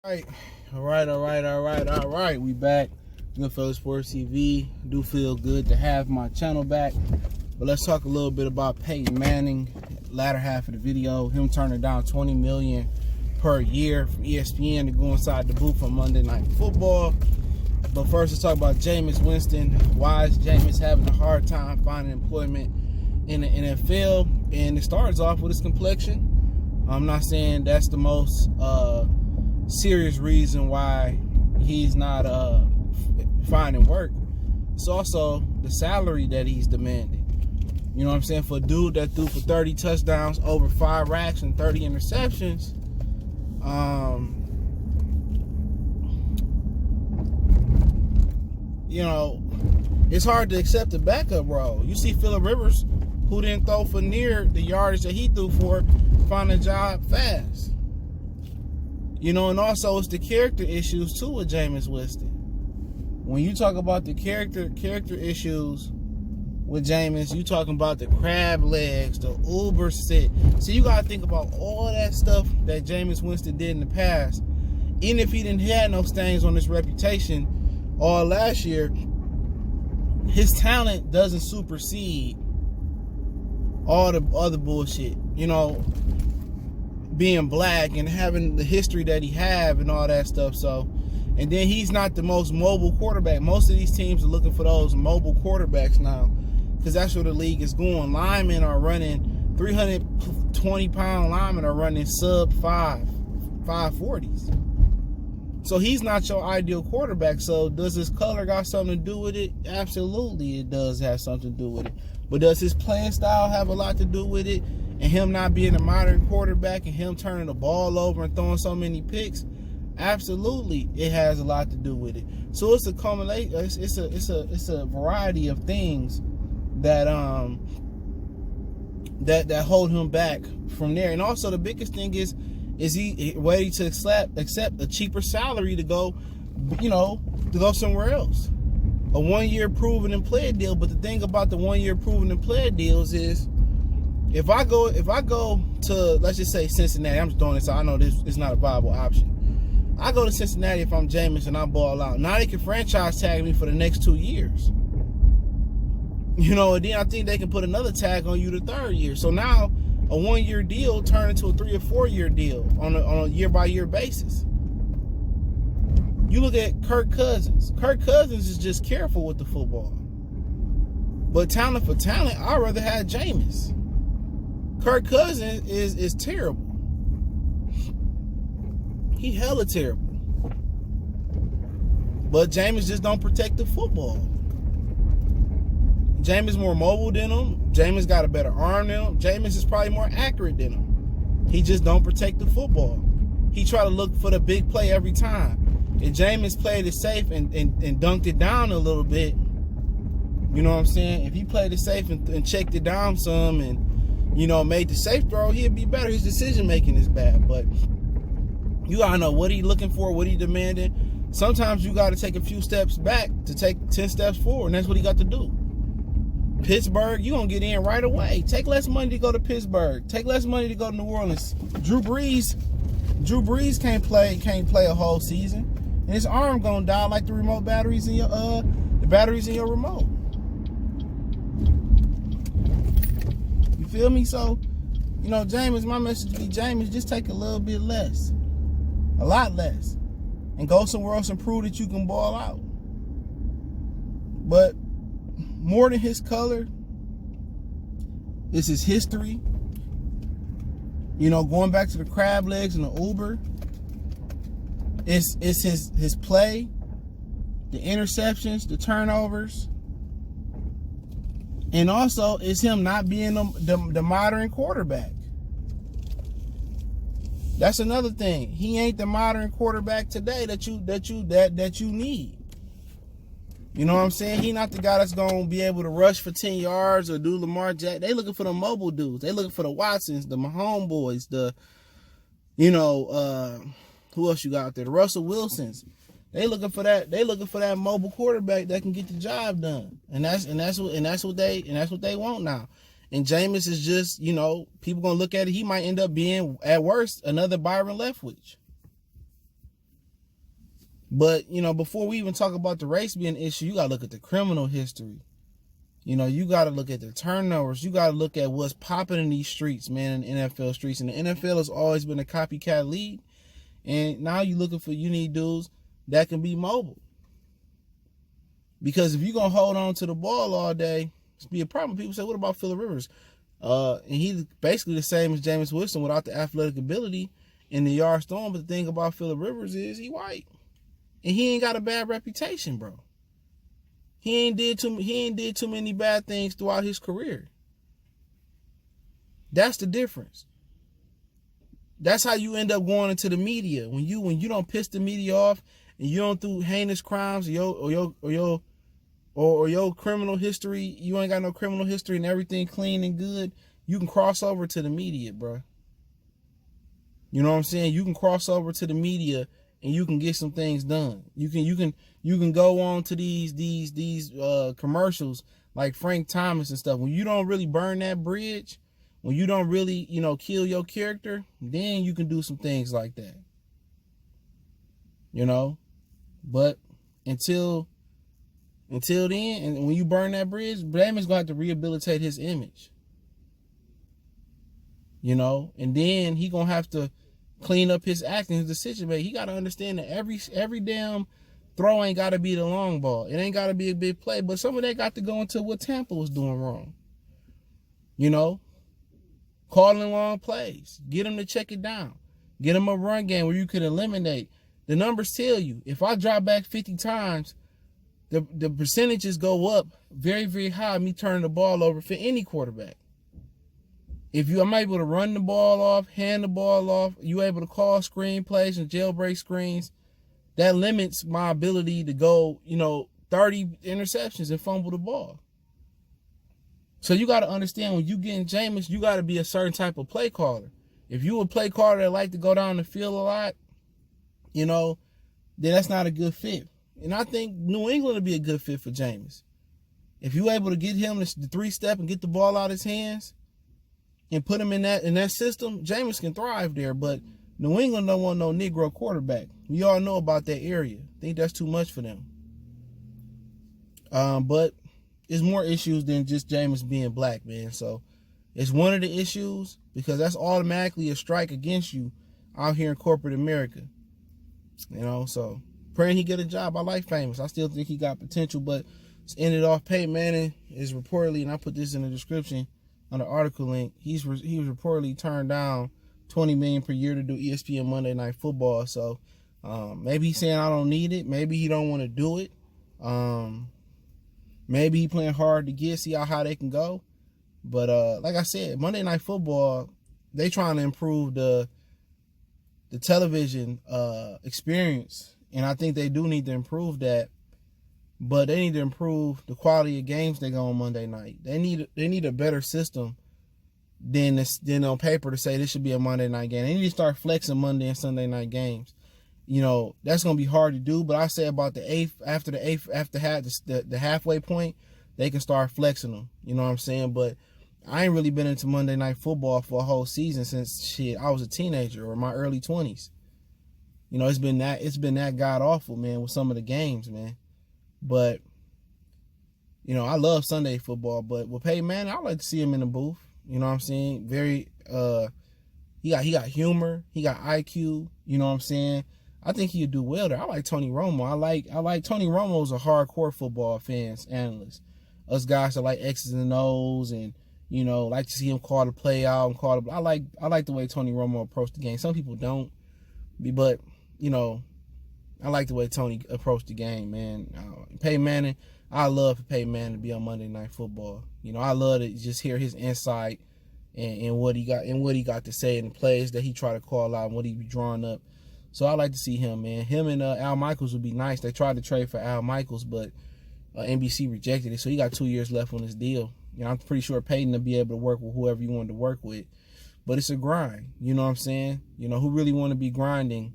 All right. We back. Goodfellas Sports TV. Do feel good to have my channel back. But let's talk a little bit about Peyton Manning. Latter half of the video, him turning down $20 million per year from ESPN to go inside the booth on Monday Night Football. But first, let's talk about Jameis Winston. Why is Jameis having a hard time finding employment in the NFL? And it starts off with his complexion. I'm not saying that's the most serious reason why he's not finding work. It's also the salary that he's demanding. You know what I'm saying? For a dude that threw for 30 touchdowns, over 5 racks, and 30 interceptions, you know, it's hard to accept the backup role. You see Phillip Rivers, who didn't throw for near the yardage that he threw for, find a job fast. You know, and also it's the character issues too with Jameis Winston. When you talk about the character issues with Jameis, you talking about the crab legs, the Uber sit. So you gotta think about all that stuff that Jameis Winston did in the past. Even if he didn't have no stains on his reputation all last year, his talent doesn't supersede all the other bullshit. You know, being black and having the history that he have and all that stuff. So, and then he's not the most mobile quarterback. Most of these teams are looking for those mobile quarterbacks now, because that's where the league is going. Linemen are running 320-pound linemen are running sub 540s. So he's not your ideal quarterback. So does his color got something to do with it? Absolutely, it does have something to do with it. But does his playing style have a lot to do with it? And him not being a modern quarterback and him turning the ball over and throwing so many picks? Absolutely, it has a lot to do with it. So it's a culmination. It's a variety of things that that hold him back from there. And also the biggest thing is he ready to accept a cheaper salary to go, you know, to go somewhere else? A 1-year proven and play deal. But the thing about the 1-year proven and play deals is, if I go to, let's just say, Cincinnati, I'm just throwing this out, I know this is not a viable option. I go to Cincinnati if I'm Jameis and I ball out. Now they can franchise tag me for the next 2 years. You know, and then I think they can put another tag on you the 3rd year. So now a 1-year deal turned into a 3 or 4 year deal on a year-by-year basis. You look at Kirk Cousins. Kirk Cousins is just careful with the football. But talent for talent, I'd rather have Jameis. Kirk Cousins is terrible. He hella terrible. But Jameis just don't protect the football. Jameis more mobile than him. Jameis got a better arm than him. Jameis is probably more accurate than him. He just don't protect the football. He try to look for the big play every time. If Jameis played it safe and dunked it down a little bit, you know what I'm saying? If he played it safe and checked it down some and, you know, made the safe throw, he'd be better. His decision making is bad. But you gotta know what he looking for, what he demanding. Sometimes you gotta take a few steps back to take 10 steps forward, and that's what he got to do. Pittsburgh, you gonna get in right away. Take less money to go to Pittsburgh. Take less money to go to New Orleans. Drew Brees can't play a whole season, and his arm gonna die like the remote batteries in your remote. You feel me? So, you know, Jameis, my message to be Jameis, just take a little bit less, a lot less, and go somewhere else and prove that you can ball out. But more than his color, it's his history. You know, going back to the crab legs and the Uber, it's his play, the interceptions, the turnovers, and also it's him not being the modern quarterback. That's another thing. He ain't the modern quarterback today that you need. You know what I'm saying? He not the guy that's gonna be able to rush for 10 yards or do Lamar Jackson. They looking for the mobile dudes. They looking for the Watsons, the Mahomes boys, the, you know, who else you got out there? The Russell Wilsons. They looking for that. They looking for that mobile quarterback that can get the job done. And that's what they want now. And Jameis is just, you know, people gonna look at it. He might end up being, at worst, another Byron Leftwich. But, before we even talk about the race being an issue, you got to look at the criminal history. You got to look at the turnovers. You got to look at what's popping in these streets, man, in the NFL streets. And the NFL has always been a copycat league. And now you're looking for, you need dudes that can be mobile. Because if you're going to hold on to the ball all day, it's be a problem. People say, what about Phillip Rivers? And he's basically the same as Jameis Winston without the athletic ability in the yard storm. But the thing about Phillip Rivers is he white. And he ain't got a bad reputation, bro. He ain't did too many bad things throughout his career. That's the difference. That's how you end up going into the media. When you don't piss the media off and you don't do heinous crimes or your criminal history, you ain't got no criminal history and everything clean and good, you can cross over to the media, bro. You know what I'm saying? You can cross over to the media and you can get some things done. You can go on to these commercials like Frank Thomas and stuff. When you don't really burn that bridge, when you don't really, kill your character, then you can do some things like that. But until then, and when you burn that bridge, Jameis gonna have to rehabilitate his image. And then he gonna have to clean up his acting, his decision making. He gotta understand that every damn throw ain't gotta be the long ball. It ain't gotta be a big play, but some of that got to go into what Tampa was doing wrong. Calling long plays, get him to check it down, get him a run game where you can eliminate. The numbers tell you if I drop back 50 times, the percentages go up very, very high. Me turning the ball over for any quarterback. If I'm able to run the ball off, hand the ball off, you able to call screen plays and jailbreak screens, that limits my ability to go, 30 interceptions and fumble the ball. So you got to understand when you get in Jameis, you got to be a certain type of play caller. If you a play caller that like to go down the field a lot, then that's not a good fit. And I think New England would be a good fit for Jameis. If you able to get him the 3-step and get the ball out of his hands and put him in that system, Jameis can thrive there. But New England don't want no Negro quarterback. We all know about that area. I think that's too much for them. But it's more issues than just Jameis being black, man. So it's one of the issues because that's automatically a strike against you out here in corporate America. So praying he get a job. I like Famous. I still think he got potential, but it's ended off. Peyton Manning is reportedly, and I put this in the description on the article link, he was reportedly turned down $20 million per year to do ESPN Monday Night Football. So maybe he's saying I don't need it. Maybe he don't want to do it. Maybe he playing hard to get, see how high they can go. But like I said, Monday Night Football, they trying to improve the television experience. And I think they do need to improve that. But they need to improve the quality of games they go on Monday night. They need a better system than on paper to say this should be a Monday night game. They need to start flexing Monday and Sunday night games. That's gonna be hard to do. But I say about the halfway point, they can start flexing them. You know what I'm saying? But I ain't really been into Monday Night Football for a whole season since I was a teenager or my early 20s. It's been that god awful, man, with some of the games, man. But I love Sunday football. But with Peyton Manning, I like to see him in the booth. You know what I'm saying? Very he got humor, he got IQ. You know what I'm saying? I think he'd do well there. I like Tony Romo. I like Tony Romo's a hardcore football analyst. Us guys that like X's and O's and like to see him call the play out and call the. I like the way Tony Romo approached the game. Some people don't, but I like the way Tony approached the game, man. Peyton Manning, I love for Peyton Manning to be on Monday Night Football. I love to just hear his insight and what he got to say and the plays that he tried to call out and what he be drawing up. So I like to see him, man. Him and Al Michaels would be nice. They tried to trade for Al Michaels, but NBC rejected it. So he got 2 years left on his deal. I'm pretty sure Peyton will be able to work with whoever you wanted to work with. But it's a grind. You know what I'm saying? Who really want to be grinding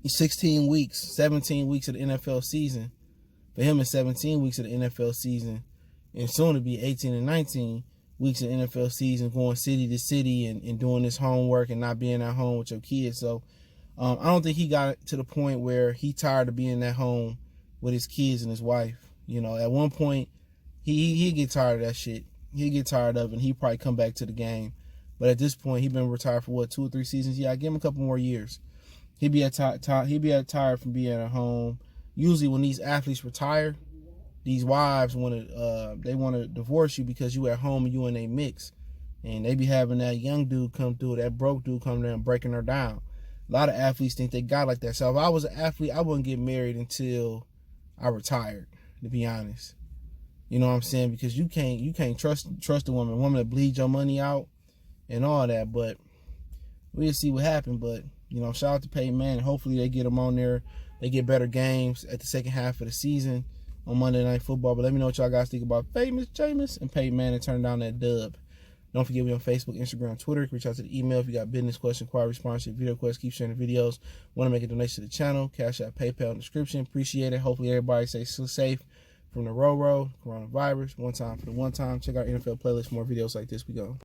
16 weeks, 17 weeks of the NFL season. For him, it's 17 weeks of the NFL season. And soon to be 18 and 19 weeks of NFL season, going city to city and doing this homework and not being at home with your kids. So I don't think he got to the point where he tired of being at home with his kids and his wife. You know, at one point, he get tired of that shit. He'd get tired of it, and he'd probably come back to the game. But at this point, he's been retired for, 2 or 3 seasons? Yeah, I give him a couple more years. He'd be tired from being at home. Usually when these athletes retire, these wives want to divorce you because you at home and you in a mix. And they be having that young dude come through, that broke dude come there and breaking her down. A lot of athletes think they got like that. So if I was an athlete, I wouldn't get married until I retired, to be honest. You know what I'm saying? Because you can't trust a woman that bleeds your money out and all that. But we'll see what happens. But, you know, shout out to Peyton Manning. Hopefully they get him on there. They get better games at the second half of the season on Monday Night Football. But let me know what y'all guys think about famous Jameis and Peyton Manning turning down that dub. Don't forget me on Facebook, Instagram, Twitter. Reach out to the email if you got business question, inquiry, sponsorship, video questions. Keep sharing the videos. Want to make a donation to the channel? Cash App, PayPal in the description. Appreciate it. Hopefully everybody stays safe from the coronavirus. One time for the one time. Check out NFL playlist. More videos like this. We go.